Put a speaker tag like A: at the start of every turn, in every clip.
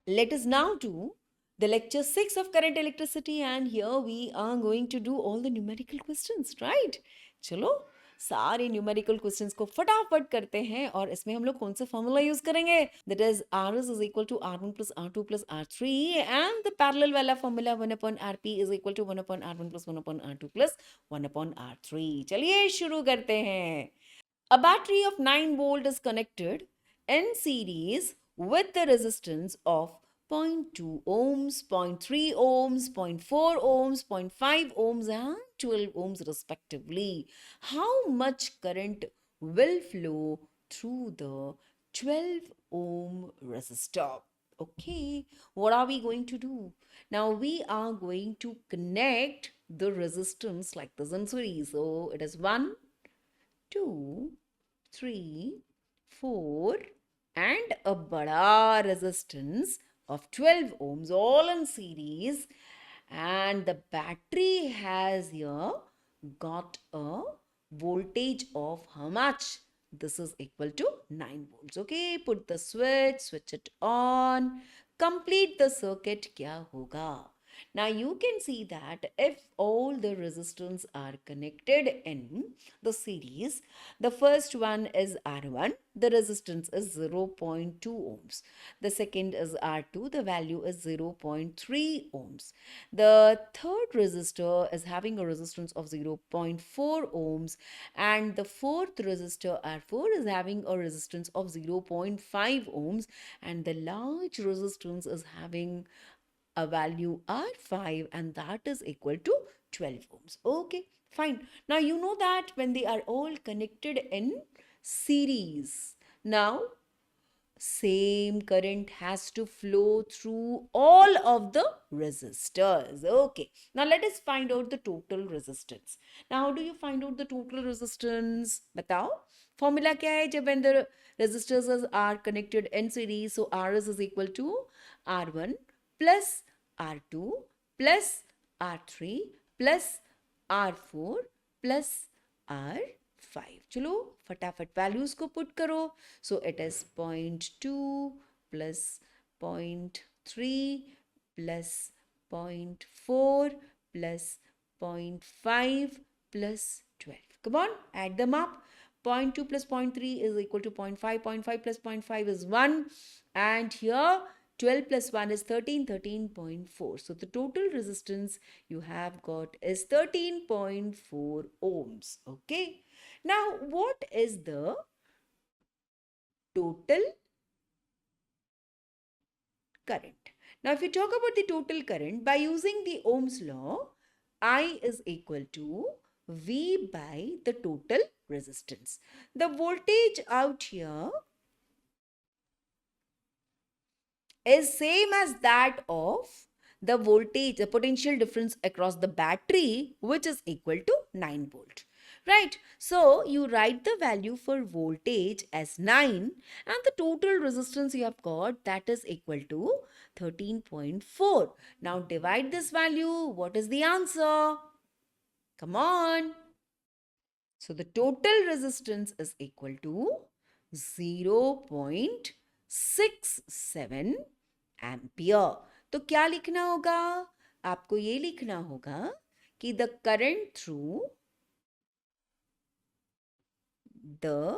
A: Let us now do the lecture 6 of current electricity, and here we are going to do all the numerical questions, right? चलो सारे numerical questions को फटाफट करते हैं और इसमें हम लोग कौन सा फॉर्मूला यूज करेंगे that is R is equal to r1 plus r2 plus r3 and the parallel वाला formula 1 upon rp is equal to 1 upon r1 plus 1 upon r2 plus 1 upon r3. चलिए शुरू करते हैं. A battery of 9 volt is connected in series with the resistance of 0.2 ohms, 0.3 ohms, 0.4 ohms, 0.5 ohms and 12 ohms respectively. How much current will flow through the 12 ohm resistor? Okay, what are we going to do? Now we are going to connect the resistance like this in series. So it is 1, 2, 3, 4 and a bada resistance of 12 ohms all in series, and the battery has here got a voltage of how much? This is equal to 9 volts. Okay, put the switch it on, complete the circuit. Kya hoga? Now you can see that if all the resistance are connected in the series, the first one is R1, the resistance is 0.2 ohms. The second is R2, the value is 0.3 ohms. The third resistor is having a resistance of 0.4 ohms, and the fourth resistor R4 is having a resistance of 0.5 ohms, and the large resistance is having a value R5, and that is equal to 12 ohms. Okay, fine. Now you know that when they are all connected in series, now same current has to flow through all of the resistors. Okay, now let us find out the total resistance. Now how do you find out the total resistance? Batao. Formula kya hai jab when the resistors are connected in series? So Rs is equal to R1 plus R2 plus R3 plus R4 plus R5. चलो फटाफट values को put करो. So it is 0.2 plus 0.3 plus 0.4 plus 0.5 plus 12. Come on, add them up. 0.2 plus 0.3 is equal to 0.5. 0.5 plus 0.5 is 1. And here 12 plus 1 is 13, 13.4. So the total resistance you have got is 13.4 ohms. Okay. Now what is the total current? Now if you talk about the total current by using the Ohm's law, I is equal to V by the total resistance. The voltage out here is same as that of the voltage, the potential difference across the battery, which is equal to 9 volt. Right? So you write the value for voltage as 9 and the total resistance you have got, that is equal to 13.4. Now divide this value. What is the answer? Come on. So the total resistance is equal to 0.67 ampere. तो क्या लिखना होगा? आपको ये लिखना होगा कि the current through the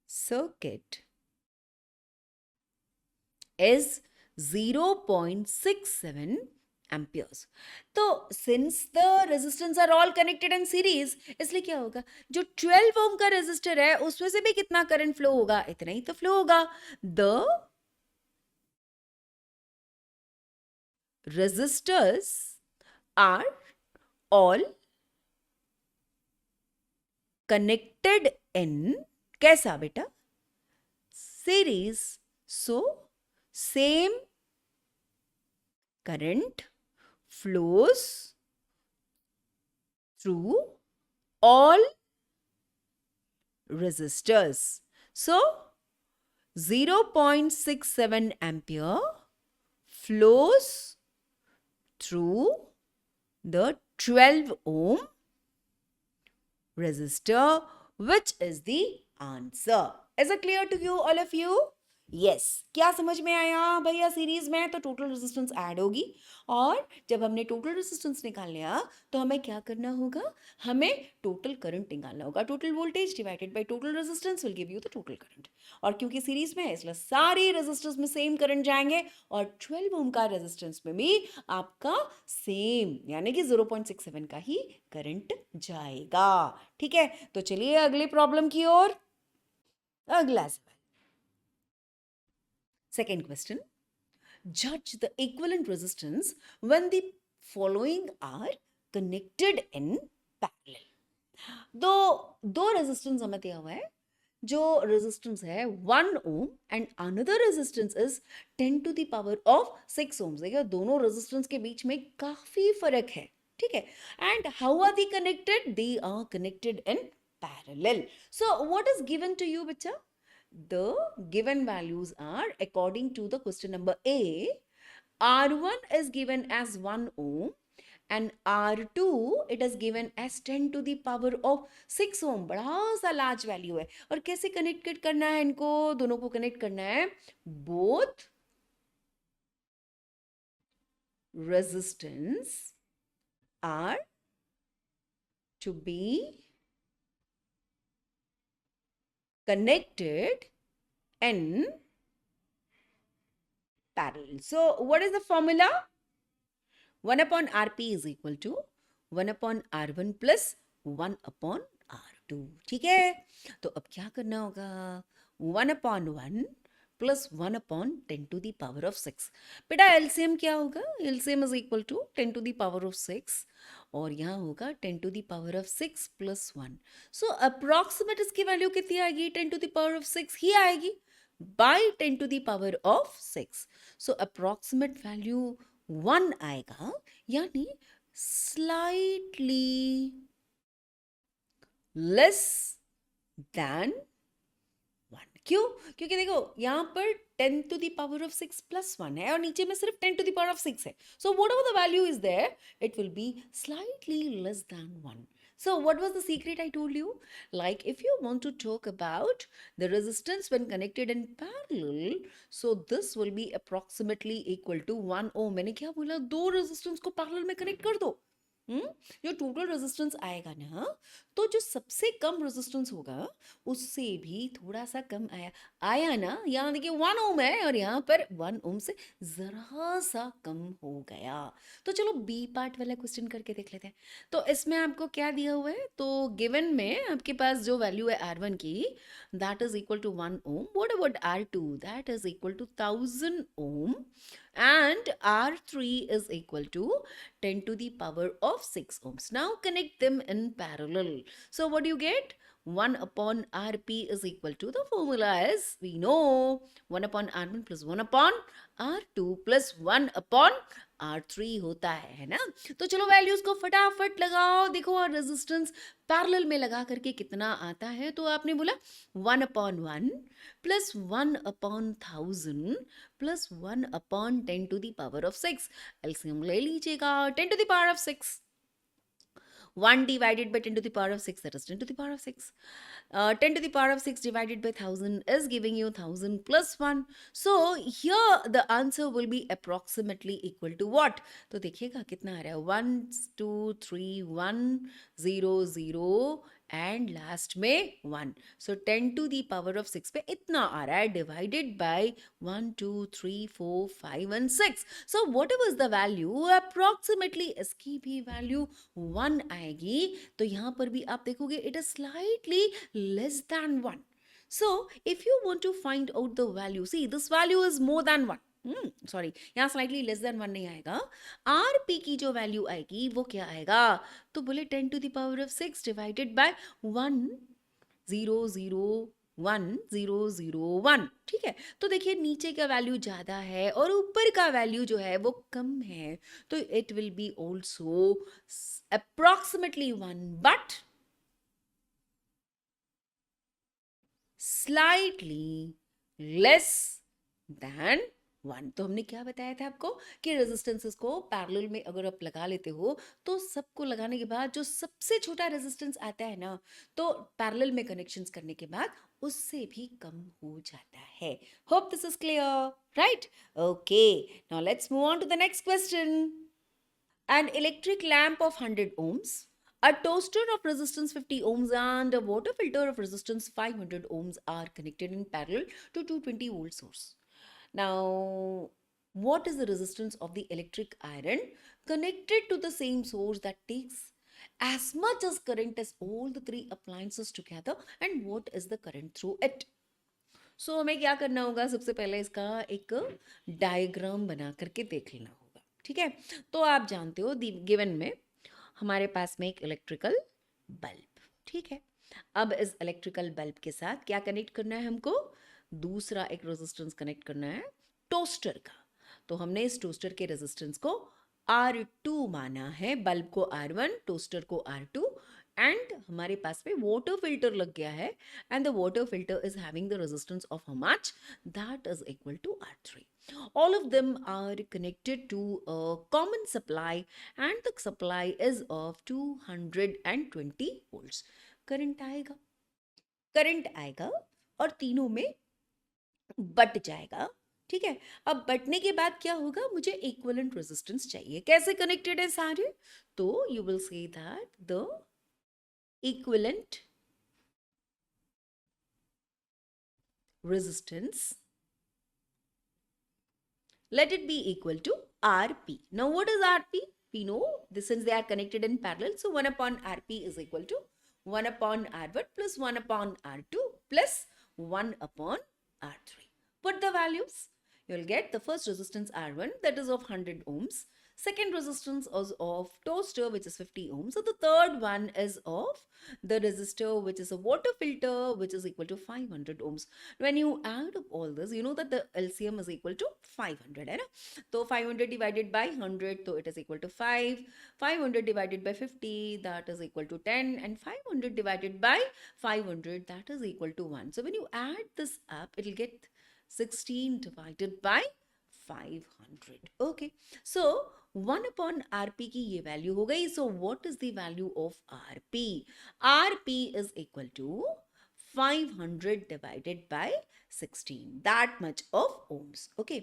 A: circuit is 0.67 amperes. तो since the resistance are all connected in series, इसलिए क्या होगा? जो 12 ओम का रेजिस्टर है उसमें से भी कितना करंट फ्लो होगा? इतना ही तो फ्लो होगा. The resistors are all connected in कैसा बेटा? Series. So same current flows through all resistors. So 0.67 ampere flows through the 12 ohm resistor, which is the answer. Is it clear to you, all of you? Yes क्या समझ में आया भैया? Series में तो total resistance add होगी, और जब हमने टोटल रेजिस्टेंस निकाल लिया तो हमें क्या करना होगा? हमें टोटल करंट निकालना होगा. Total voltage divided by total resistance will give you the total current. और क्योंकि सीरीज में है इसलिए सारे रेजिस्टेंस में सेम करंट जाएंगे, और 12 ओम का रेजिस्टेंस में भी आपका सेम यानी कि 0.67 का ही करंट जाएगा. ठीक है, तो चलिए अगली प्रॉब्लम की ओर. अगला सवाल, second question. Judge the equivalent resistance when the following are connected in parallel. दो रेजिस्टेंस हमें दिया हुआ है. जो रेजिस्टेंस है 1 ohm and another resistance is 10 to the power of 6 ohm. देखिए दोनों रेजिस्टेंस के बीच में काफी फर्क है. ठीक है, and how are they connected? They are connected in parallel. So what is given to you बच्चा? The given values are according to the question number A. R1 is given as 1 ohm and R2 it is given as 10 to the power of 6 ohm. बड़ा सा large value है. और कैसे connect करना है इनको? दोनों को कनेक्ट करना है. Both resistance are to be connected in parallel. So what is the formula? 1 upon Rp is equal to 1 upon R1 plus 1 upon R2. ठीक है, तो अब क्या करना होगा? 1 upon 1 plus 1 upon 10 to the power of 6. बेटा एलसीएम क्या होगा? LCM is equal to 10 to the power of 6, और यहाँ होगा 10 to the power of 6 plus 1. So approximate इसकी वैल्यू कितनी आएगी? 10 to the power of 6 ही आएगी by 10 to the power of 6. So approximate value 1 आएगा, यानी slightly less than 1. क्यों? क्योंकि देखो यहाँ पर 10 to the power of 6 plus 1 है और नीचे में सिर्फ 10 to the power of 6 है. So whatever the value is there, it will be slightly less than 1. So what was the secret I told you? Like if you want to talk about the resistance when connected in parallel, so this will be approximately equal to 1 ohm. मैंने क्या बोला? दो resistance को parallel में connect कर दो. जो total resistance आएगा ना, तो जो सबसे कम रेजिस्टेंस होगा उससे भी थोड़ा सा कम आया ना. यहाँ देखिए 1 ओम है और यहाँ पर 1 ओम से जरा सा कम हो गया. तो चलो बी पार्ट वाला क्वेश्चन करके देख लेते हैं. तो इसमें आपको क्या दिया हुआ है? तो गिवन में आपके पास जो वैल्यू है R1 की, that is equal to 1 ohm. What about R2? That is equal to 1000 ohm, and R3 is equal to 10 to the power of 6 ohms. Now connect them in parallel. So what do you get? 1 upon Rp is equal to, the formula is, we know, 1 upon R1 plus 1 upon R2 plus 1 upon R3 होता है ना. तो चलो values को फटाफट लगाओ. देखो और रेजिस्टेंस पैरेलल में लगा करके कितना आता है. तो आपने बोला 1 upon 1 plus 1 upon 1000 plus 1 upon 10 to the power of 6. LCM ले लीजिएगा. 10 to the power of 6. 1 divided by 10 to the power of 6, that is 10 to the power of 6. 10 to the power of 6 divided by 1000 is giving you 1000 plus 1. So here the answer will be approximately equal to what? तो देखिएगा कितना आ रहा है. 1 2 3 1 0 0 and last में 1. सो 10 to the power of 6 पे इतना आ रहा है, divided by 1 2 3 4 5 and 6. So what ever is the value, approximately इसकी भी वैल्यू 1 आएगी. तो यहाँ पर भी आप देखोगे it is slightly less than 1. So if you want to find out the value, see this value is more than 1. Sorry, यहाँ स्लाइटली लेस देन 1 नहीं आएगा. आरपी की जो वैल्यू आएगी वो क्या आएगा? तो बोले 10 to the power of 6 divided by 1 0 0 1 0 0 1. ठीक है, तो देखिए नीचे का वैल्यू ज्यादा है और ऊपर का वैल्यू जो है वो कम है. तो it will be also approximately 1 but slightly less than 1। तो हमने क्या बताया था आपको कि रेजिस्टेंसेस को पैरेलल में अगर आप लगा लेते हो तो सबको लगाने के बाद जो सबसे छोटा रेजिस्टेंस आता है ना, तो पैरेलल में कनेक्शंस करने के बाद उससे भी कम हो जाता है। Hope this is clear, right? Okay, now let's move on to the next question. An electric lamp of 100 ohms, a toaster of resistance 50 ohms, and a water filter of resistance 500 ohms are connected in parallel to 220 volt source. Now, what is the resistance of the electric iron connected to the same source that takes as much as current as all the three appliances together, and what is the current through it? सो हमें क्या करना होगा, सबसे पहले इसका एक diagram बना करके देख लेना होगा, ठीक है? तो आप जानते हो गिवन में हमारे पास में एक इलेक्ट्रिकल बल्ब, ठीक है? अब इस इलेक्ट्रिकल बल्ब के साथ क्या कनेक्ट करना है हमको? दूसरा एक रेजिस्टेंस कनेक्ट करना है टोस्टर का। तो हमने इस टोस्टर के रेजिस्टेंस को R2 माना है, बल्ब को R1, टोस्टर को R2, एंड हमारे पास में वाटर फिल्टर लग गया है, and the water filter is having the resistance of how much? That is equal to R3. All of them are connected to a common supply, and the supply is of 220 volts. Current आएगा, current आएगा और तीनों में but जाएगा, ठीक है? अब बटने के बाद क्या होगा? मुझे इक्विवेलेंट रेजिस्टेंस चाहिए। कैसे कनेक्टेड है सारे? तो you will say that the equivalent resistance, let it be equal to Rp. Now what is Rp? We know this, since they are connected in parallel, so 1 upon Rp is equal to 1 upon R1 plus 1 upon R2 plus 1 upon R3. Put the values. You will get the first resistance R1, that is of 100 ohms. Second resistance is of toaster, which is 50 ohms. So the third one is of the resistor, which is a water filter, which is equal to 500 ohms. When you add up all this, you know that the LCM is equal to 500, है ना? तो 500 divided by 100, so it is equal to 5. 500 divided by 50, that is equal to 10, and 500 divided by 500, that is equal to 1. So when you add this up, it will get 16 divided by 500. Okay, so 1 upon Rp की ये value हो गई. So what is the value of Rp? Rp is equal to 500 divided by 16, that much of ohms. Okay,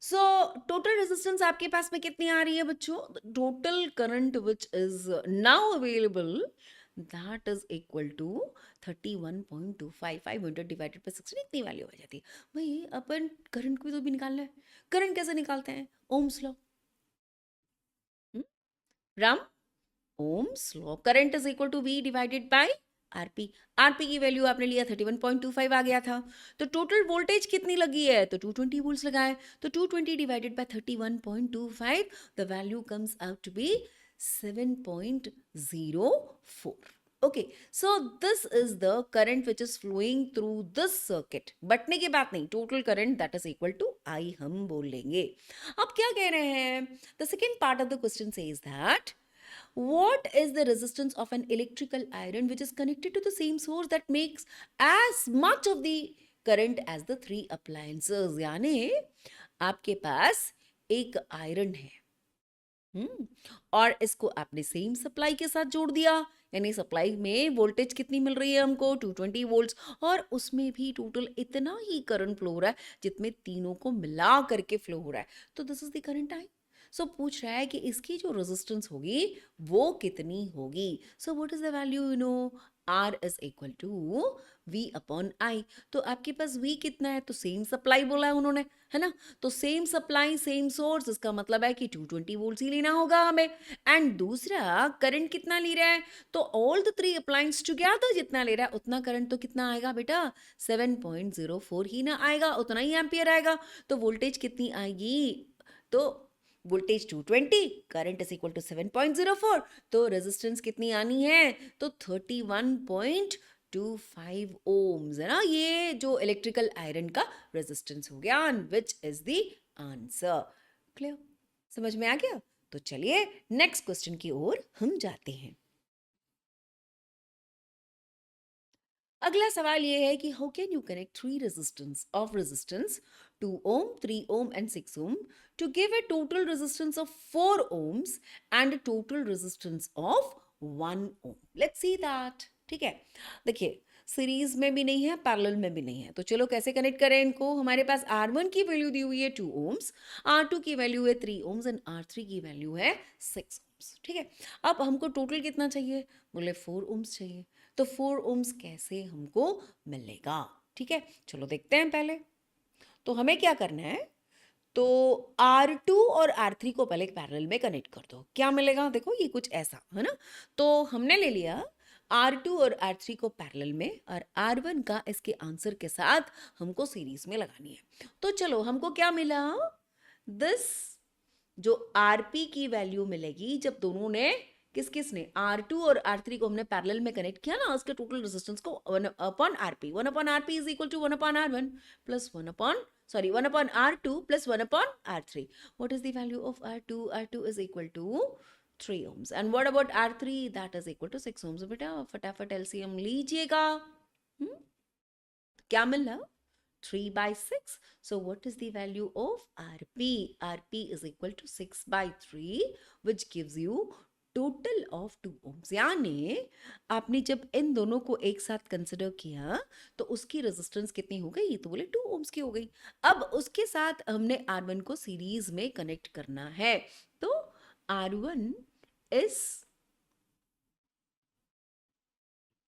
A: so total resistance आपके पास में कितनी आ रही है बच्चों? Total current which is now available, that is equal to 31.25. 500 divided by 16, इतनी value आ जाती है भाई. अपन करंट को तो भी निकालना है. करंट कैसे निकालते हैं? Ohm's law. Ram, Ohm's law. Current is equal to V divided by RP. RP की वैल्यू आपने लिया 31.25 आ गया था. तो टोटल वोल्टेज कितनी लगी है? तो 220 वोल्ट्स लगाए. तो 220 divided by 31.25, the value comes out to be 7.04. Okay, so this is the current which is flowing through this circuit. बटने की बात नहीं, total current that is equal to I हम बोल लेंगे. अब क्या कह रहे हैं? The second part of the question says that what is the resistance of an electrical iron which is connected to the same source that makes as much of the current as the three appliances? यानी आपके पास एक iron है, और इसको आपने same supply के साथ जोड़ दिया, यानी सप्लाई में वोल्टेज कितनी मिल रही है हमको? 220 वोल्ट्स, और उसमें भी टोटल इतना ही करंट फ्लो हो रहा है जितने तीनों को मिला करके फ्लो हो रहा है. तो this is the current I. So पूछ रहा है कि इसकी जो रेजिस्टेंस होगी वो कितनी होगी. So what is the value? You know, R is equal to V upon I. तो आपके पास V कितना है? तो सेम सप्लाई बोला है उन्होंने, है ना? तो सेम सप्लाई सेम सोर्स, इसका मतलब है कि 220 वोल्ट्स ही लेना होगा हमें. एंड दूसरा करंट कितना ले रहा है? तो all the three appliance together जितना ले रहा है उतना करंट तो कितना आएगा बेटा? 7.04 ही ना आएगा, उतना ही एम्पियर आएगा. तो वोल्टेज कितनी आएगी? तो voltage 220, current is equal to 7.04, तो रेजिस्टेंस कितनी आनी है? तो 31.25 ओम्स, है ना? ये जो इलेक्ट्रिकल आयरन का रेजिस्टेंस हो गया, and which is the answer. Clear? समझ में आ गया? तो चलिए नेक्स्ट क्वेश्चन की ओर हम जाते हैं. अगला सवाल ये है कि how can you connect three resistance 2 ohm, 3 ohm and 6 ohm to give a total resistance of 4 ohms and a total resistance of 1 ohm. Let's see that. ठीक है, देखिए सीरीज में भी नहीं है, पैरेलल में भी नहीं है, तो चलो कैसे कनेक्ट करें इनको। हमारे पास R1 की वैल्यू दी हुई है 2 ohms, R2 की वैल्यू है 3 ohms एंड R3 की वैल्यू है 6 ohms। ठीक है, अब हमको टोटल कितना चाहिए, बोले 4 ohms चाहिए, तो 4 ohms कैसे हमको मिलेगा। ठीक है, चलो देखते हैं पहले। तो हमें क्या करना है, तो R2 और R3 को पहले पैरेलल में कनेक्ट कर दो, क्या मिलेगा, देखो ये कुछ ऐसा है ना। तो हमने ले लिया R2 और R3 को पैरेलल में, और R1 का इसके आंसर के साथ हमको सीरीज में लगानी है। तो चलो हमको क्या मिला, दिस जो Rp की वैल्यू मिलेगी जब दोनों ने किस ने R2 और R3 को हमने पैरेलल में कनेक्ट किया ना, उसके टोटल रेजिस्टेंस को 1/Rp, 1/Rp is equal to 1/R1 plus 1/R2 plus 1/R3. What is the value of R2? R2 is equal to 3 ohms. And what about R3? That is equal to 6 ohms. बेटा फटाफट LCM लीजिएगा। क्या मिल रहा, 3 by 6. So what is the value of Rp? Rp is equal to 6 by 3, which gives you total of 2 ohms। यानी आपने जब इन दोनों को एक साथ कंसिडर किया तो उसकी रेजिस्टेंस कितनी हो गई, तो बोले 2 ohms की हो गई। अब उसके साथ हमने R1 को सीरीज में कनेक्ट करना है, तो R1 is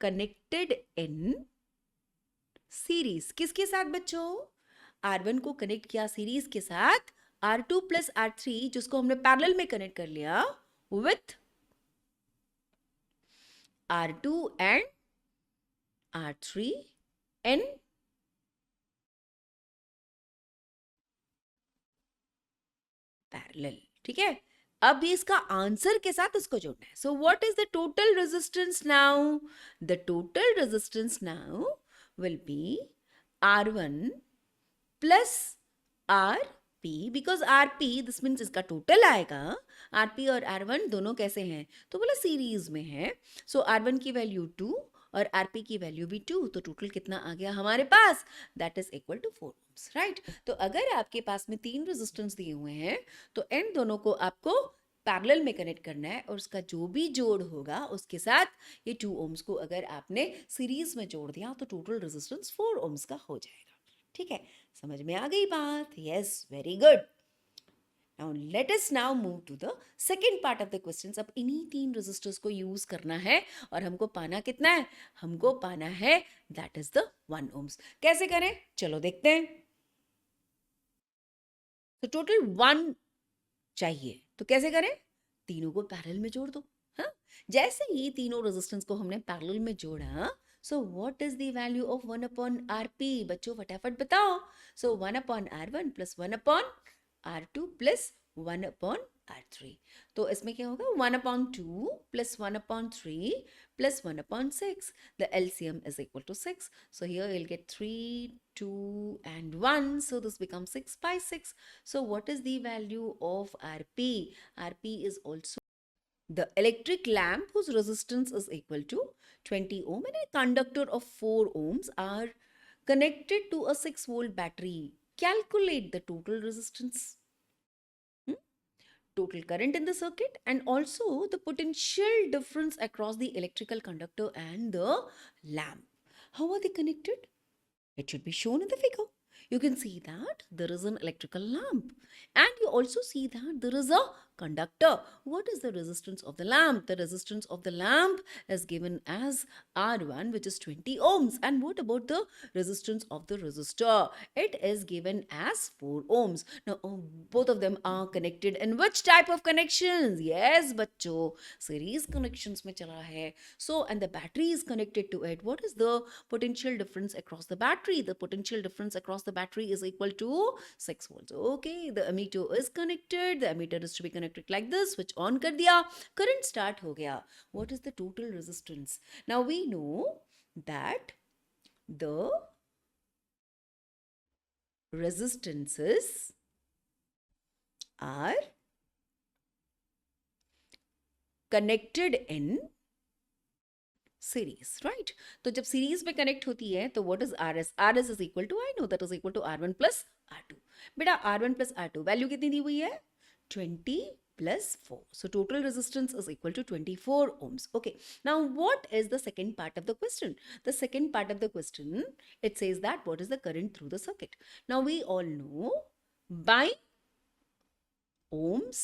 A: connected in series, किसके साथ बच्चों, R1 को कनेक्ट किया सीरीज के साथ, R2 प्लस R3 जिसको हमने पैरेलल में कनेक्ट कर लिया with R2 and R3 in parallel. ठीक है, अब ये इसका आंसर के साथ इसको जोड़ना है। सो what is the total resistance now, the total resistance now will be R1 plus RP, because RP this means इसका टोटल आएगा। RP और R1 दोनों कैसे हैं, तो बोला सीरीज में है। सो R1 की वैल्यू 2 और RP की वैल्यू भी 2, तो टोटल कितना आ गया हमारे पास, that is equal to 4 ohms, right. तो अगर आपके पास में 3 रेजिस्टेंस दिए हुए हैं तो इन दोनों को आपको पैरेलल में कनेक्ट करना है, और उसका जो भी जोड़ होगा उसके साथ ये 2 ohms को अगर आपने सीरीज में जोड़ दिया तो टोटल रेजिस्टेंस 4 ohms का हो जाएगा। ठीक है, समझ में आ गई बात, yes, very good. Now let us now move to the second part of the questions। अब इन्हीं 3 रेजिस्टर्स को यूज करना है और हमको पाना कितना है, हमको पाना है दैट इज द 1 ohms। कैसे करें, चलो देखते हैं। तो टोटल 1 चाहिए, तो कैसे करें, तीनों को पैरेलल में जोड़ दो। हाँ, जैसे ही तीनों रेजिस्टेंस को हमने पैरेलल में जोड़ा, सो what is the value of 1/Rp, बच्चों फटाफट बताओ। सो 1/R1 plus 1/R2 plus 1/R3, तो इसमें क्या होगा, 1/2 plus 1/3 plus 1/6. The LCM is equal to 6. So here you'll get 3, 2 and 1. So this becomes 6 by 6. So what is the value of Rp? Rp is also the electric lamp whose resistance is equal to 20 ohm and a conductor of 4 ohms are connected to a 6-volt battery. Calculate the total resistance, total current in the circuit, and also the potential difference across the electrical conductor and the lamp. How are they connected? It should be shown in the figure. You can see that there is an electrical lamp, and you also see that there is a conductor. What is the resistance of the lamp? The resistance of the lamp is given as R1, which is 20 ohms. And what about the resistance of the resistor? It is given as 4 ohms. Now, both of them are connected in which type of connections? Yes, bachcho, series connections mein chala hai. So, and the battery is connected to it. What is the potential difference across the battery? The potential difference across the battery is equal to 6 volts. Okay, the ammeter is connected. The ammeter is to be connected like this. Switch on kar diya, current start ho gaya. What is the total resistance? Now we know that the resistances are connected in series, right? तो जब series में connect होती है तो what is R S? R S is equal to, I know that is equal to R one plus R two. बेटा R one plus R two value कितनी दी हुई है? 20 plus 4. So total resistance is equal to 24 ohms. Okay. Now what is the second part of the question? The second part of the question, it says that what is the current through the circuit? Now we all know by Ohm's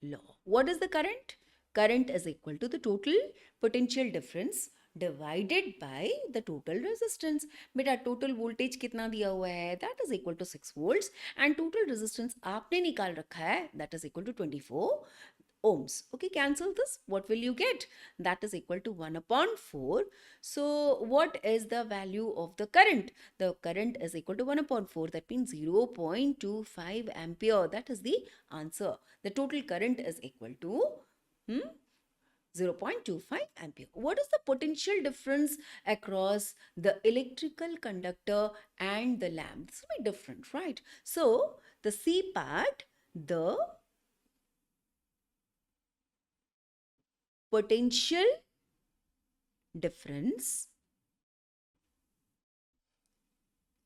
A: law. What is the current? Current is equal to the total potential difference divided by the total resistance. बेटा total voltage कितना दिया हुआ है? That is equal to 6 volts and total resistance आपने निकाल रखा है, that is equal to 24 ohms. Okay, cancel this. What will you get? That is equal to 1 upon 4. So what is the value of the current? The current is equal to 1 upon 4. That means 0.25 ampere. That is the answer. The total current is equal to 0.25 ampere. What is the potential difference across the electrical conductor and the lamp? This will be different, right? So the C part, the potential difference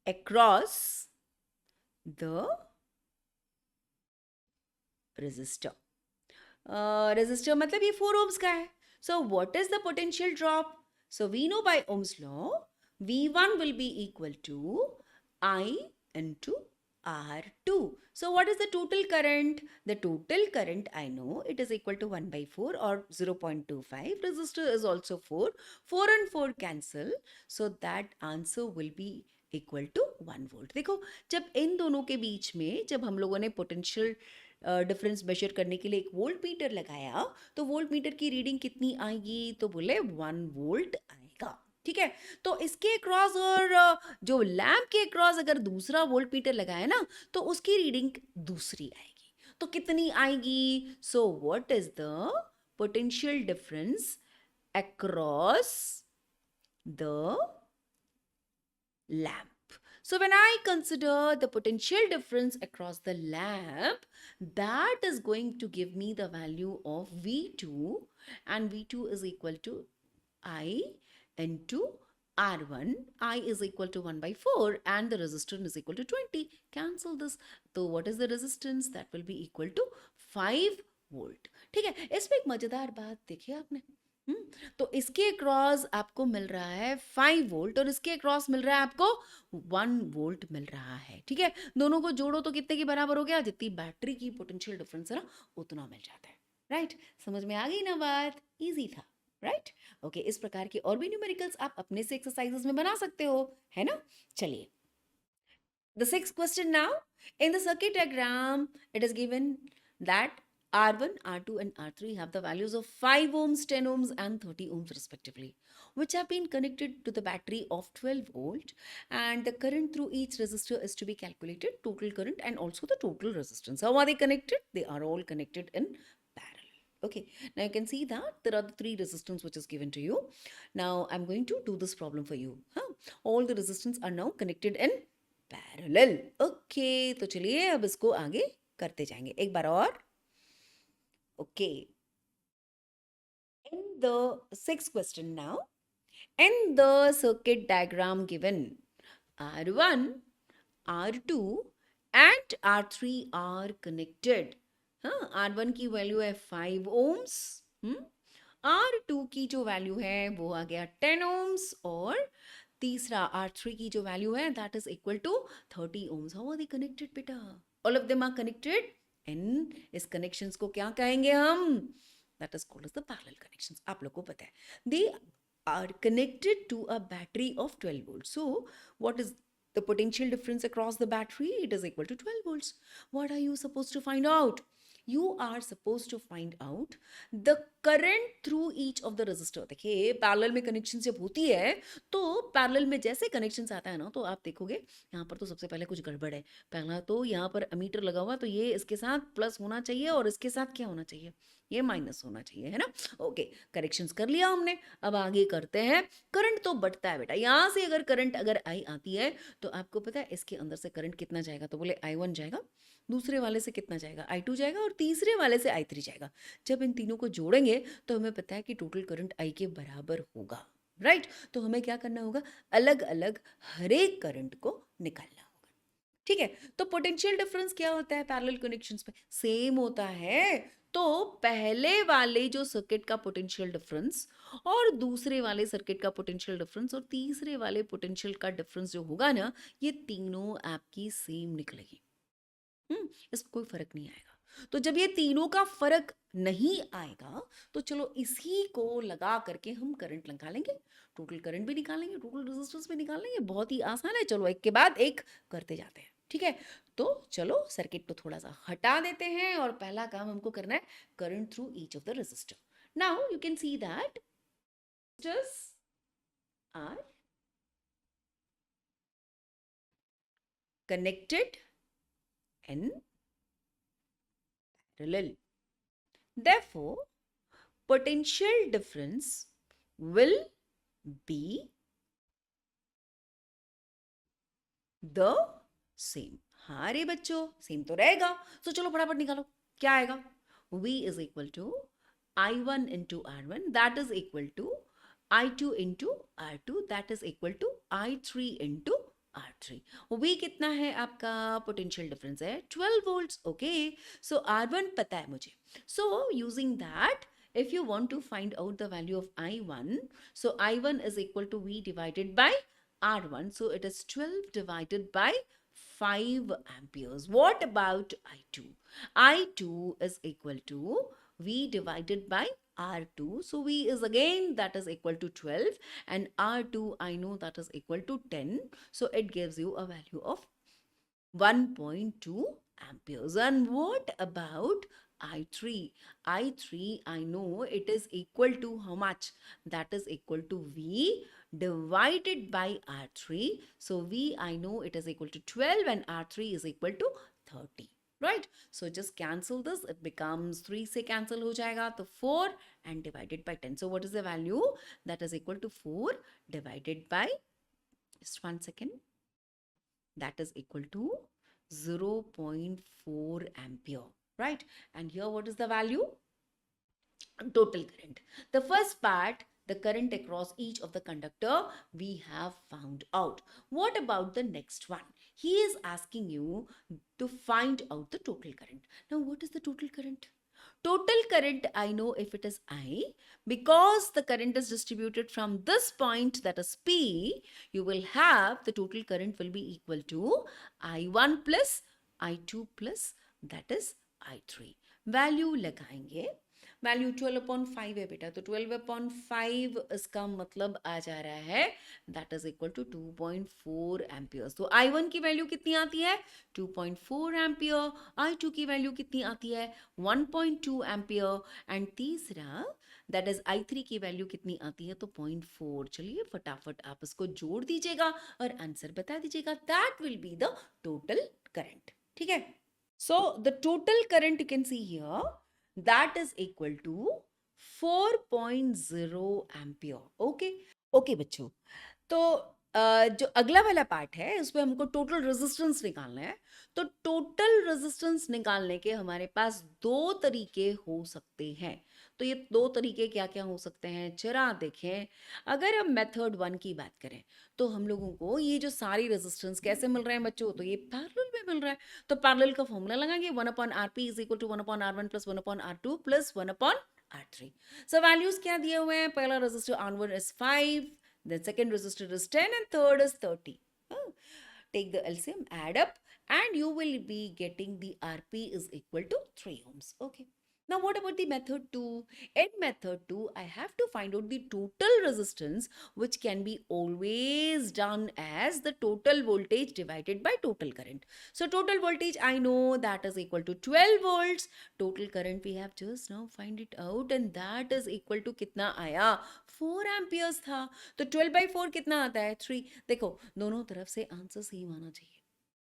A: across the resistor. Resistor मतलब ये 4 ohms का है. So what is the potential drop? So we know by Ohm's law, V1 will be equal to I into R2. So what is the total current? The total current, I know it is equal to 1 by 4 or 0.25. Resistor is also 4. 4 and 4 cancel. So that answer will be equal to 1 volt. देखो जब इन दोनों के बीच में जब हम लोगों ने potential difference measure करने के लिए एक वोल्ट मीटर लगाया तो वोल्ट मीटर की रीडिंग कितनी आएगी? तो बोले 1 वोल्ट आएगा. ठीक है, तो इसके क्रॉस और जो लैम्प के क्रॉस अगर दूसरा वोल्ट मीटर लगाया ना तो उसकी रीडिंग दूसरी आएगी. तो कितनी आएगी? सो what is the potential difference across the lamp? So when I consider the potential difference across the lamp, that is going to give me the value of V2, and V2 is equal to I into R1. I is equal to 1 by 4 and the resistance is equal to 20. Cancel this. So what is the resistance? That will be equal to 5 volt. ठीक है, इसमें एक मजेदार बात देखिए आपने. तो इसके क्रॉस आपको मिल रहा है 5 वोल्ट और इसके क्रॉस मिल रहा है आपको 1 वोल्ट मिल रहा है. ठीक है, दोनों को जोड़ो तो कितने के बराबर हो गया? जितनी बैटरी की पोटेंशियल डिफरेंस है ना उतना मिल जाता है. राइट, समझ में आ गई ना बात? इजी था, राइट? ओके, इस प्रकार के और भी न्यूमेरिकल्स आप अपने से एक्सरसाइजेस में बना सकते हो, है ना? चलिए, the sixth question now. In the circuit diagram, it is given that R1, R2 and R3 have the values of 5 ohms, 10 ohms and 30 ohms respectively, which have been connected to the battery of 12 volt, and the current through each resistor is to be calculated, total current and also the total resistance. How are they connected? They are all connected in parallel. Okay, now you can see that there are the 3 resistance which is given to you. Now I'm going to do this problem for you. All the resistance are now connected in parallel. Okay, तो चलिए अब इसको आगे करते जाएंगे एक बार और. Okay, in the sixth question now, in the circuit diagram given R1, R2 and R3 are connected. R1 की वैल्यू है 5 ohms, R2 की जो वैल्यू है वो आ गया 10 ohms और तीसरा R3 की जो वैल्यू है that is equal to 30 ohms. How are they connected बेटा? All of them are connected. इन इस कनेक्शंस को क्या कहेंगे हम? That is called as the parallel connections. आप लोग को पता है they are connected to a battery of 12 volts. So what is the potential difference across the battery? It is equal to 12 volts. What are you supposed to find out? You are supposed to find out the current through each of the resistor. देखिए parallel में connection जब होती है तो parallel में जैसे connections आता है ना तो आप देखोगे यहाँ पर तो सबसे पहले कुछ गड़बड़ है. पहला तो यहाँ पर अमीटर लगा हुआ तो ये इसके साथ प्लस होना चाहिए और इसके साथ क्या होना चाहिए? ये माइनस होना चाहिए, है ना। ओके, करेक्शंस कर लिया हमने। अब आगे करते हैं। करंट तो बढ़ता है बेटा, यहाँ से अगर करंट अगर आई आती है तो आपको पता है इसके अंदर से करंट कितना जाएगा, तो बोले I1 जाएगा, दूसरे वाले से कितना जाएगा, I2 जाएगा, और तीसरे वाले से I3 जाएगा। जब इन तीनों को जोड़ेंगे तो हमें पता है कि टोटल करंट I के बराबर होगा, राइट। तो हमें क्या करना होगा, अलग अलग हर एक करंट को निकालना होगा, ठीक है। तो पोटेंशियल डिफरेंस क्या होता है पैरेलल कनेक्शंस में, सेम होता है। तो पहले वाले जो सर्किट का पोटेंशियल डिफरेंस और दूसरे वाले सर्किट का पोटेंशियल डिफरेंस और तीसरे वाले पोटेंशियल का डिफरेंस जो होगा ना, ये तीनों आपकी सेम निकलेगी। इसमें कोई फर्क नहीं आएगा। तो जब ये तीनों का फर्क नहीं आएगा तो चलो इसी को लगा करके हम करंट निकालेंगे, टोटल करंट भी निकालेंगे, टोटल रेजिस्टेंस भी निकाल लेंगे। बहुत ही आसान है, चलो एक के बाद एक करते जाते हैं, ठीक है। तो चलो सर्किट को थोड़ा सा हटा देते हैं और पहला काम हमको करना है current through each of the resistor. Now you can see that resistors are connected in parallel. Therefore, potential difference will be the same. हाँ रे बच्चों, सेम तो रहेगा। तो चलो फटाफट निकालो, क्या आएगा, V is equal to I1 into R1 that is equal to I2 into R2 that is equal to I3 into R3. V कितना है आपका, पोटेंशियल डिफरेंस है 12 volts. ओके, सो R1 पता है मुझे, so using that if you want to find out the value of I1, so I1 is equal to V divided by R1, so it is 12 divided by 5 amperes. What about I2? I2 is equal to V divided by R2. So V is again that is equal to 12 and R2 I know that is equal to 10. So it gives you a value of 1.2 amperes. And what about I3? I3 I know it is equal to how much? That is equal to V divided by R3. So V I know it is equal to 12 and R3 is equal to 30. Right? So just cancel this. It becomes 3 se cancel ho jayega. So 4 and divided by 10. So what is the value? That is equal to 4 divided by, just 1 second. That is equal to 0.4 ampere, right? And here what is the value? Total current. The first part, the current across each of the conductor, we have found out. What about the next one? He is asking you to find out the total current. Now, what is the total current? Total current, I know if it is I, because the current is distributed from this point, that is P, you will have the total current will be equal to I1 plus I2 plus that is I3. Value लगाएंगे, value 12/5 है बेटा, तो 12/5 इसका मतलब आ जा रहा है that is equal to 2.4 amperes. तो I1 की वैल्यू कितनी आती है 2.4 एम्पियर, I2 की वैल्यू कितनी आती है 1.2 एम्पियर एंड तीसरा दैट इज I3 की वैल्यू कितनी आती है तो 0.4। चलिए फटाफट आप इसको जोड़ दीजिएगा और आंसर बता दीजिएगा, that will be the total current, ठीक है। So the total current you can see here that is equal to 4.0 ampere. Okay okay बच्चों, तो जो अगला वाला पार्ट है इसमें हमको टोटल रेजिस्टेंस निकालना है। तो टोटल रेजिस्टेंस निकालने के हमारे पास दो तरीके हो सकते हैं। तो ये दो तरीके क्या क्या हो सकते हैं जरा देखें। अगर हम मेथड 1 की बात करें तो हम लोगों को ये जो सारी रेजिस्टेंस कैसे मिल रहे हैं बच्चों, तो ये पैरेलल में मिल रहा है। तो पैरेलल का फॉर्मूला लगाएंगे 1/RP is equal to 1/R1 plus 1/R2 plus 1/R3। So values क्या दिए हुए हैं, पहला resistor R1 is 5, the second resistor is 10 and third is 30. Take the LCM, add up and you will be getting the RP is equal to 3 ohms. Okay. Now what about the method 2? In method 2, I have to find out the total resistance, which can be always done as the total voltage divided by total current. So total voltage I know that is equal to 12 volts. Total current we have just now find it out and that is equal to कितना आया 4 amperes था। तो 12/4 कितना आता है 3। देखो दोनों तरफ से आंसर सेम आना चाहिए।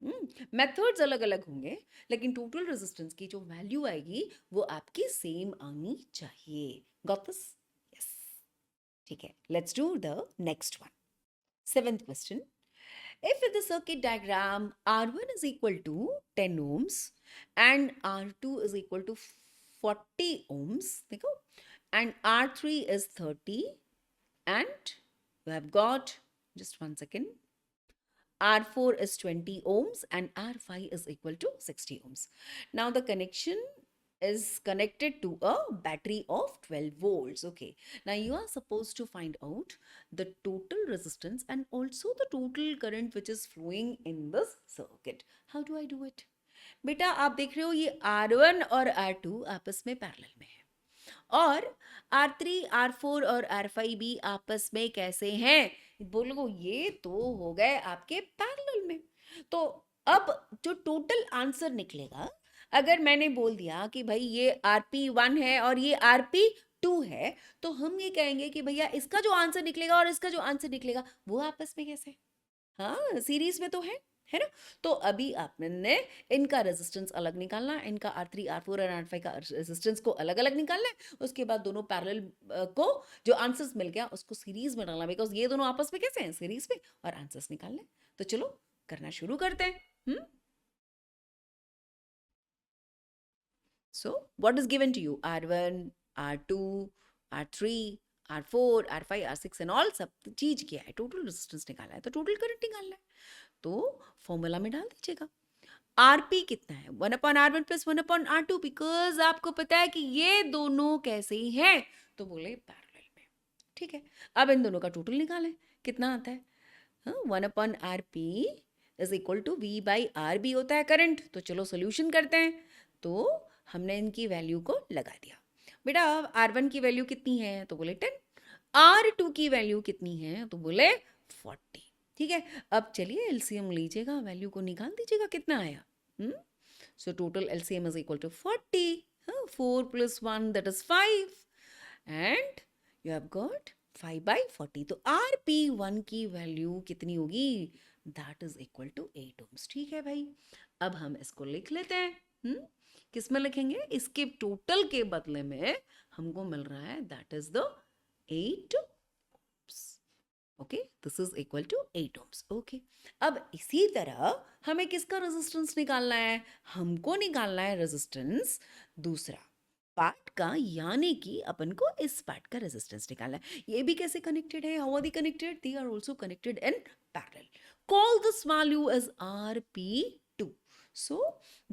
A: मेथड्स अलग अलग होंगे, लेकिन टोटल रेजिस्टेंस की जो वैल्यू आएगी वो आपकी सेम आनी चाहिए. Got this? यस. ठीक है, let's do the next one. Seventh question. If in the circuit diagram R1 is equal to 10 ohms and R2 is equal to 40 ohms, देखो, and R3 is 30, and you have got, just one second, R4 is 20 ohms and R5 is equal to 60 ohms. Now the connection is connected to a battery of 12 volts. Okay. Now you are supposed to find out the total resistance and also the total current which is flowing in this circuit. How do I do it? बेटा आप देख रहे हो ये R1 और R2 आपस में parallel में है, और R3, R4 और R5 भी आपस में कैसे हैं? बोलो, ये तो हो गए आपके पैरेलल में. तो अब जो टोटल आंसर निकलेगा, अगर मैंने बोल दिया कि भाई ये RP1 है और ये RP2 है, तो हम ये कहेंगे कि भैया इसका जो आंसर निकलेगा और इसका जो आंसर निकलेगा वो आपस में कैसे? हाँ, सीरीज में तो है ना? तो अभी आपने इनका रेजिस्टेंस अलग निकालना है, इनका R3, R4 और R5 का रेजिस्टेंस को अलग अलग निकालना है. उसके बाद दोनों पैरेलल को जो आंसर्स मिल गया उसको सीरीज में डालना, बिकॉज ये दोनों आपस में कैसे हैं? सीरीज में, और आंसर्स निकालना है. तो चलो करना शुरू करते हैं. So what is given to you? R1, R2, R3, R4, R5, R6 and all, सब चीज किया है, टोटल रेजिस्टेंस निकाला है, तो टोटल करंट निकालना है. तो फॉर्मूला में डाल दीजिएगा. आरपी कितना है? 1/R1 प्लस 1/R2, बिकॉज आपको पता है कि ये दोनों कैसे ही हैं, तो बोले पैरेलल में. ठीक है, अब इन दोनों का टोटल निकालें, कितना आता है? 1/RP is equal to V by RB होता है करंट. तो चलो सोल्यूशन करते हैं. तो हमने इनकी वैल्यू को लगा दिया. बेटा R1 की वैल्यू कितनी है? तो बोले 10. R2 की वैल्यू कितनी है? तो बोले 40. ठीक है, अब चलिए एलसीएम लीजिएगा, वैल्यू को निकाल दीजिएगा कितना आया. So total LCM is equal to 40. 4 + 1 that is 5, and you have got 5/40. तो RP1 की वैल्यू कितनी होगी? That is equal to 8 ohms. ठीक है भाई, अब हम इसको लिख लेते हैं. किस में लिखेंगे? इसके टोटल के बदले में हमको मिल रहा है that is the 8 ohms. Okay, this is equal to 8 ohms. Okay, अब इसी तरह हमें किसका रेजिस्टेंस निकालना है? हमको निकालना है रेजिस्टेंस दूसरा पार्ट का, यानी कि अपन को इस पार्ट का रेजिस्टेंस निकालना है. ये भी कैसे कनेक्टेड है? How are they connected? They are also connected in parallel. Call this value as RP2. So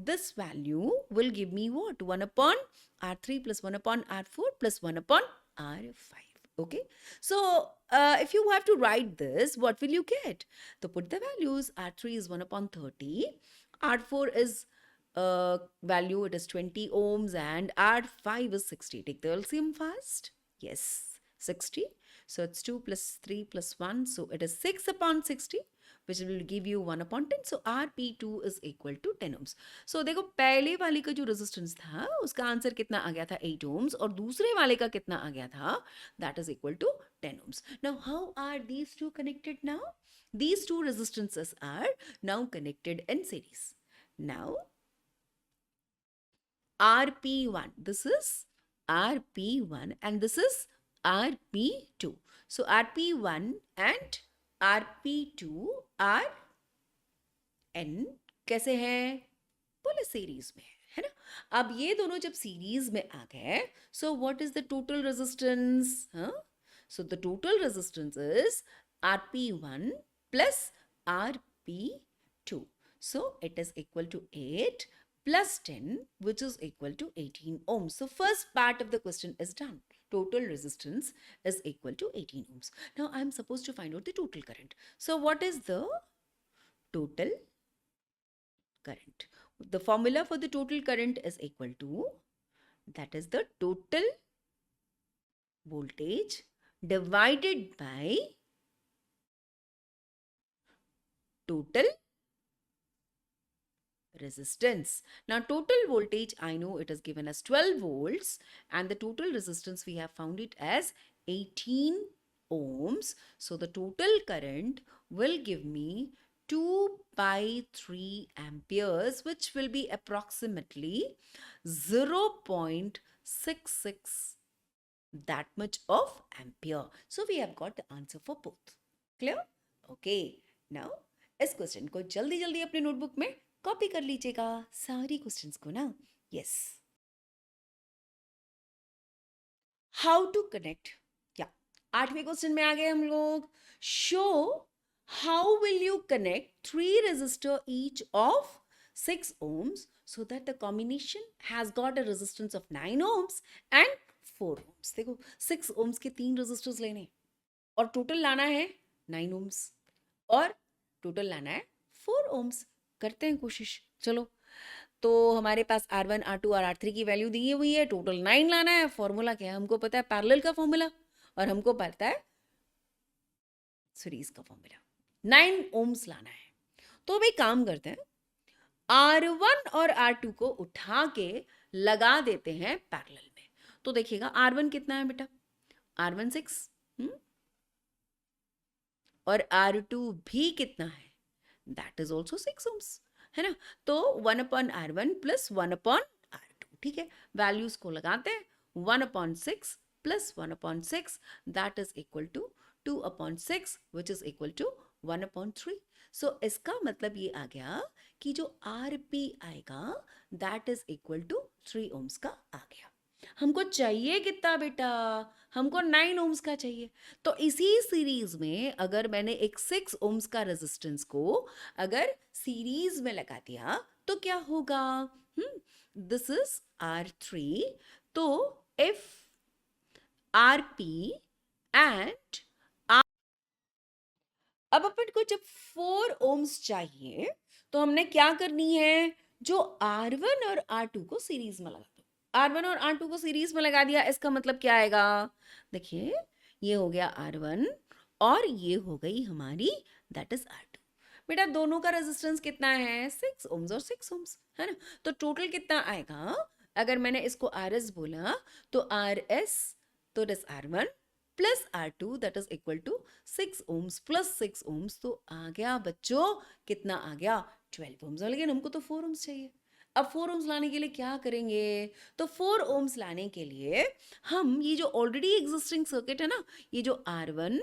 A: this value will give me what? 1/R3 plus 1/R4 plus 1/R5. Okay, so if you have to write this, what will you get? So put the values. R3 is 1/30, R4 is value, it is 20 ohms, and R5 is 60. Take the LCM fast. Yes, 60. So it's 2 plus 3 plus 1, so it is 6/60, which will give you 1/10. So RP2 is equal to 10 ohms. So देखो, पहले वाले का जो resistance था उसका answer कितना आ गया था? 8 ohms, और दूसरे वाले का कितना आ गया था? That is equal to 10 ohms. Now how are these two connected now? These two resistances are now connected in series. Now RP1, this is RP1 and this is RP2. So RP1 and RP2 are N कैसे हैं? बोले series में है ना. अब ये दोनों जब सीरीज में आ गए, so what is the total resistance? So the total resistance is RP1 plus RP2. So it is equal to 8 plus 10, which is equal to 18 ohms. So first part of the question is done. Total resistance is equal to 18 ohms. Now I am supposed to find out the total current. So what is the total current? The formula for the total current is equal to, that is the total voltage divided by total resistance. Now total voltage, I know it is given as 12 volts, and the total resistance we have found it as 18 ohms. So the total current will give me 2/3 amperes, which will be approximately 0.66 that much of ampere. So we have got the answer for both. Clear? Okay. Now इस question को जल्दी जल्दी अपने notebook में copy कर लीजिएगा सारी questions को ना. यस. How to connect. क्या 8वें क्वेश्चन में आ गए हम लोग. Show how will you connect 3 resistor each of 6 ohms so that the combination has got a resistance of 9 ohms and 4 ohms. देखो 6 ohms के 3 resistors लेने और टोटल लाना है 9 ohms और टोटल लाना है 4 ohms. करते हैं कोशिश. चलो. तो हमारे पास R1, R2 और R3 की वैल्यू दी हुई है. टोटल 9 लाना है. फॉर्मूला क्या है? हमको पता है पैरेलल का फॉर्मूला और हमको पता है सीरीज का फॉर्मूला. 9 ohms लाना है. तो भाई काम करते हैं. R1 और R2 को उठा के लगा देते हैं पैरेलल में. तो देखिएगा R1 कितना है बेटा? R1 6 और R2 भी कितना है? दैट इज ऑल्सो 6 ohms है ना. तो 1/R1 प्लस 1/R2. ठीक है. वैल्यूज को लगाते हैं. 1/6 plus 1/6 that is equal to 2/6 which is equal to 1/3. So इसका मतलब ये आ गया कि जो RP आएगा that is equal to 3 ohms का आ गया. हमको चाहिए कितना बेटा? हमको 9 ohms का चाहिए. तो इसी सीरीज में अगर मैंने एक 6 ohms का रेजिस्टेंस को अगर सीरीज में लगा दिया तो क्या होगा? This is R3. तो इफ RP एंड अब अपन को जब 4 ohms चाहिए तो हमने क्या करनी है? जो R1 और R2 को सीरीज में लगा दो. R1 और R2 को सीरीज में लगा दिया. इसका मतलब क्या आएगा? देखिए ये हो गया R1 और ये हो गई हमारी दैट इज R2. बेटा दोनों का रेजिस्टेंस कितना है? 6 ohms और 6 ohms है ना. तो टोटल कितना आएगा? अगर मैंने इसको RS बोला तो RS तो it is R1 plus R2 that is equal to 6 ohms plus 6 ohms. तो आ गया बच्चों कितना आ गया? 12 ohms. लेकिन हमको तो 4 ohms चाहिए. अब 4 ohms लाने के लिए क्या करेंगे? तो 4 ohms लाने के लिए हम ये जो ऑलरेडी एग्जिस्टिंग सर्किट है ना, ये जो R1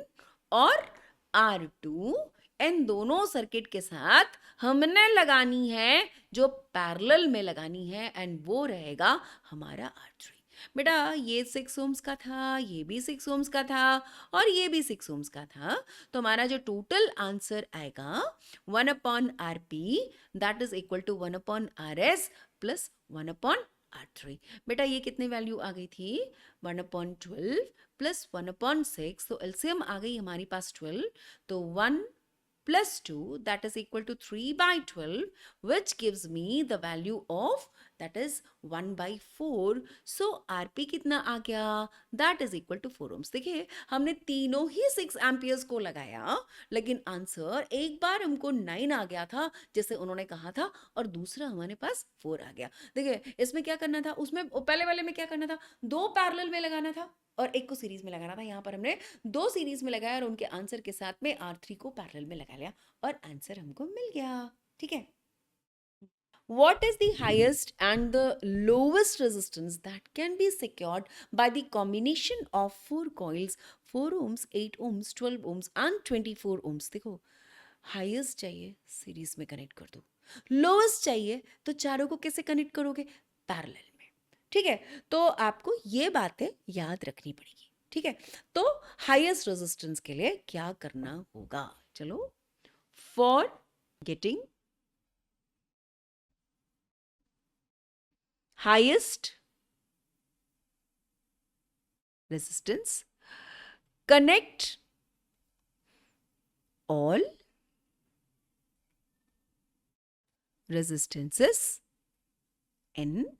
A: और R2 इन दोनों सर्किट के साथ हमने लगानी है जो पैरेलल में लगानी है एंड वो रहेगा हमारा R3. बेटा ये 6 ohms का था, ये भी 6 ohms का था और ये भी 6 ohms का था. तो हमारा जो टोटल आंसर आएगा 1/RP that is equal to 1/RS plus 1/R3. बेटा ये कितनी वैल्यू आ गई थी? 1/12 प्लस 1/6. तो एलसीएम आ गई हमारी पास 12. तो 1 plus 2 that is equal to 3/12 which gives me the value of that is 1/4. So RP कितना आ गया? That is equal to 4 ohms. देखिए हमने तीनों ही 6 amperes को लगाया लेकिन आंसर एक बार हमको 9 आ गया था जैसे उन्होंने कहा था और दूसरा हमारे पास 4 आ गया. देखिए इसमें क्या करना था? उसमें पहले वाले में क्या करना था? 2 पैरेलल में लगाना था और एक को सीरीज में लगाना था. यहाँ पर हमने 2 सीरीज में लगाया और उनके आंसर के साथ में R3 को पैरेलल में लगा लिया और आंसर हमको मिल गया. ठीक है. What is the highest and the lowest resistance that can be secured by the combination of 4 coils 4 ohms 8 ohms 12 ohms and 24 ohms? देखो हाईएस्ट चाहिए सीरीज में कनेक्ट कर दो. लोएस्ट चाहिए तो चारों को कैसे कनेक्ट करोगे? पैरेलल. ठीक है. तो आपको ये बातें याद रखनी पड़ेगी. ठीक है. तो हाईएस्ट रेजिस्टेंस के लिए क्या करना होगा? चलो. For getting highest resistance connect all resistances in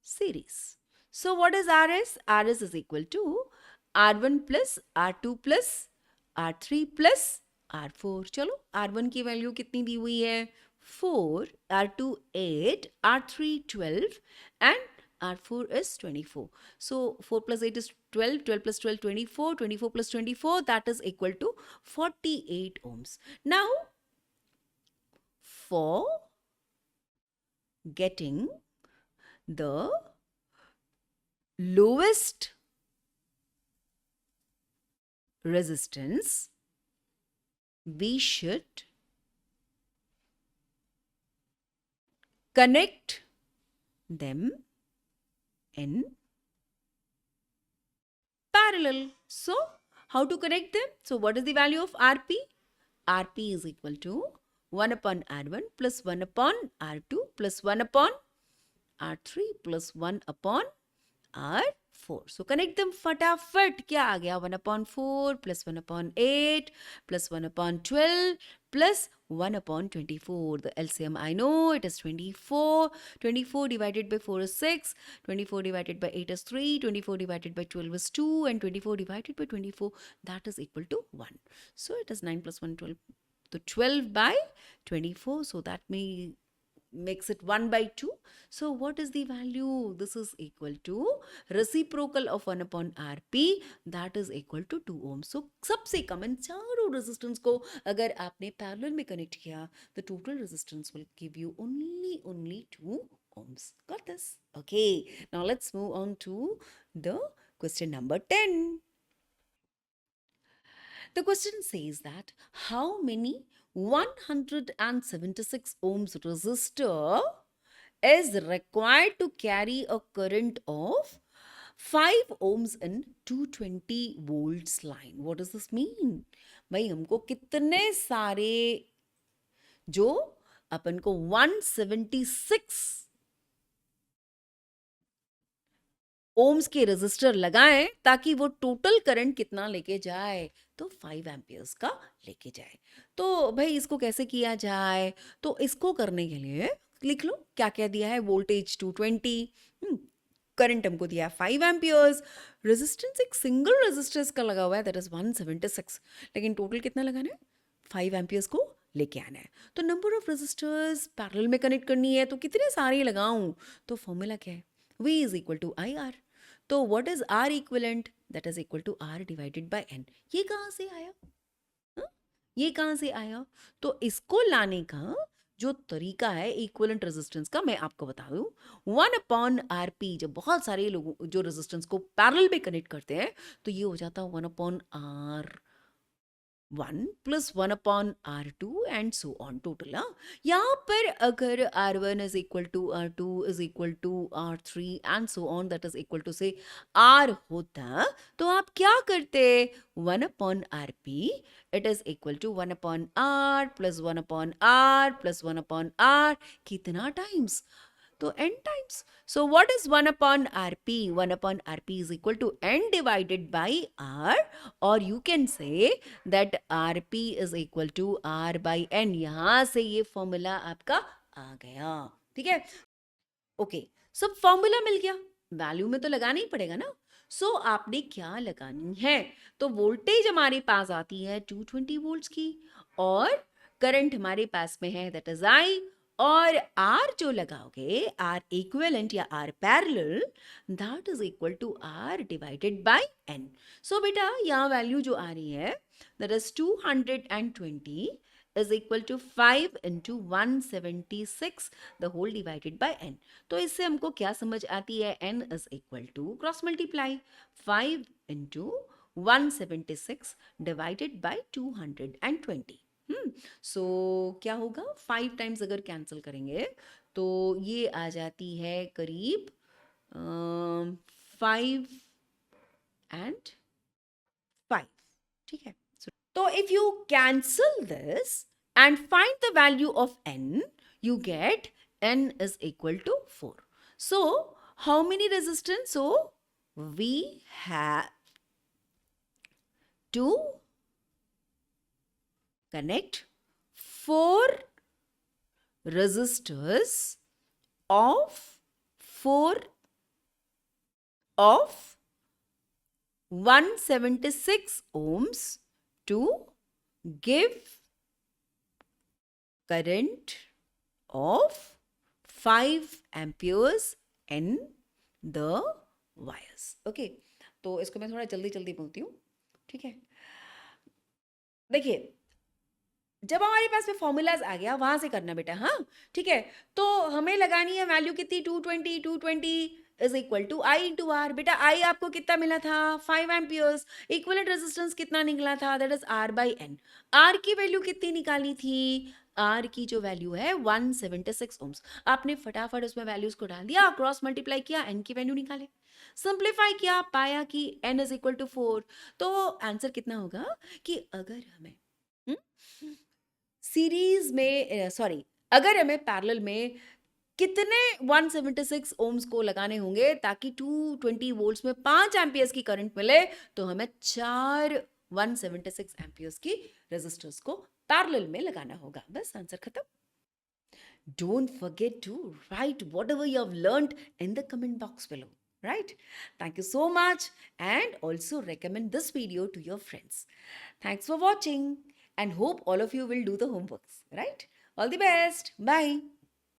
A: series. So what is RS? RS is equal to R1 plus R2 plus R3 plus R4. चलो R1 की वैल्यू कितनी दी हुई है? 4, R2 8, R3 12 and R4 is 24. So 4 plus 8 is 12, 12 plus 12, 24, 24 plus 24, that is equal to 48 ohms. Now, for getting the lowest resistance, we should connect them in parallel. So, how to connect them? So, what is the value of Rp? Rp is equal to 1 upon R1 plus 1 upon R2 plus 1 upon R3 plus 1 upon R4. So connect them फटाफट. क्या आ गया? 1 upon 4 plus 1 upon 8 plus 1 upon 12 plus 1 upon 24. The LCM I know it is 24. 24 divided by 4 is 6. 24 divided by 8 is 3. 24 divided by 12 is 2. And 24 divided by 24, that is equal to 1. So it is 9 plus 1, 12. So 12 by 24. So that makes it 1 by 2. So what is the value? This is equal to reciprocal of 1 upon Rp, that is equal to 2 ohms. So सबसे कम इन चारों resistance को अगर आपने parallel में connect किया, the total resistance will give you only 2 ohms. Got this? Okay. Now let's move on to the question number 10. The question says that how many 176 ohms resistor is required to carry a current of 5 ohms in 220 volts line. What does this mean? भाई हमको कितने सारे जो अपन को 176 ohms के resistor लगाएं ताकि वो टोटल करंट कितना लेके जाए, तो 5 एम्पियर्स का लेके जाए. तो भाई इसको कैसे किया जाए? तो इसको करने के लिए लिख लो क्या क्या दिया है. वोल्टेज 220, करंट हमको दिया 5 एम्पियर्स, रेजिस्टेंस एक सिंगल रेजिस्टेंस का लगा हुआ है दैट इज 176, लेकिन टोटल कितना लगाना है? 5 एम्पियर्स को लेके आना है. तो नंबर ऑफ रेजिस्टर्स पैरेलल में कनेक्ट करनी है, तो कितने सारे लगाऊं? तो फॉर्मूला क्या है? V is equal to IR. तो what is R equivalent? That is equal to R divided by N. ये कहाँ से आया? ये कहाँ से आया? तो इसको लाने का जो तरीका है इक्विवेलेंट रेजिस्टेंस का, मैं आपको बता दूं. 1 अपॉन RP, जब बहुत सारे लोग जो रेजिस्टेंस को पैरेलल में कनेक्ट करते हैं तो ये हो जाता है 1 upon R1 plus 1 upon R2 and so on total. यहाँ पर अगर R1 is equal to R2 is equal to R3 and so on, that is equal to say R होता, तो आप क्या करते? 1 upon RP, it is equal to 1 upon R plus 1 upon R plus 1 upon R. कितना times? तो n times. So what is 1 upon Rp? 1 upon Rp is equal to n divided by R, or you can say that Rp is equal to R by n. यहाँ से ये formula आपका आ गया. ठीक है? Okay, सब formula मिल गया, value में तो लगाना ही पड़ेगा ना. सो आपने क्या लगानी है? तो वोल्टेज हमारे पास आती है 220 वोल्ट्स की, और करंट हमारे पास में है दैट इज I, और R जो लगाओगे, R इक्विवेलेंट या R parallel, that is equal to R divided by N. So बेटा यहाँ वैल्यू जो आ रही है that is 220 is equal to 5 into 176 the whole divided by n. तो इससे हमको क्या समझ आती है? n is equal to cross multiply 5 into 176 divided by 220. सो क्या होगा? 5 टाइम्स अगर कैंसिल करेंगे तो ये आ जाती है करीब 5 and 5. ठीक है? So if you cancel this and find the value of n, you get n is equal to 4. So how many resistance? So we have to connect 4 resistors of 176 ohms to give current of 5 amperes n the wires. Okay, तो इसको मैं थोड़ा जल्दी जल्दी बोलती हूँ. ठीक है, देखिए जब हमारे पास में फॉर्मूलाज आ गया वहां से करना बेटा. हाँ ठीक है, तो हमें लगानी है वैल्यू कितनी, 220 is equal to I into R. बेटा आई आपको कितना मिला था, 5 एम्पियर्स. इक्विवेलेंट रेजिस्टेंस कितना निकला था, that is R by N. R की वैल्यू कितनी निकाली थी, आर की जो वैल्यू है 176 ओम्स. आपने फटाफट उसमें वैल्यूज को डाल दिया, क्रॉस मल्टीप्लाई किया, एन की वैल्यू निकाले, सिंप्लीफाई किया, पाया कि n इज इक्वल टू 4. तो आंसर कितना होगा कि अगर हमें सीरीज में सॉरी अगर हमें पैरेलल में कितने 176 ओम्स को लगाने होंगे ताकि 220 वोल्ट्स में 5 एम्पियर्स की करंट मिले, तो हमें 4 176 एम्पियर्स की रेजिस्टर्स को पैरेलल में लगाना होगा. बस आंसर खत्म. Don't forget to write whatever you have learned in the comment box below. Right? Thank you so much, and also recommend this video to your friends. Thanks for watching, and hope all of you will do the homeworks. Right? All the best. Bye.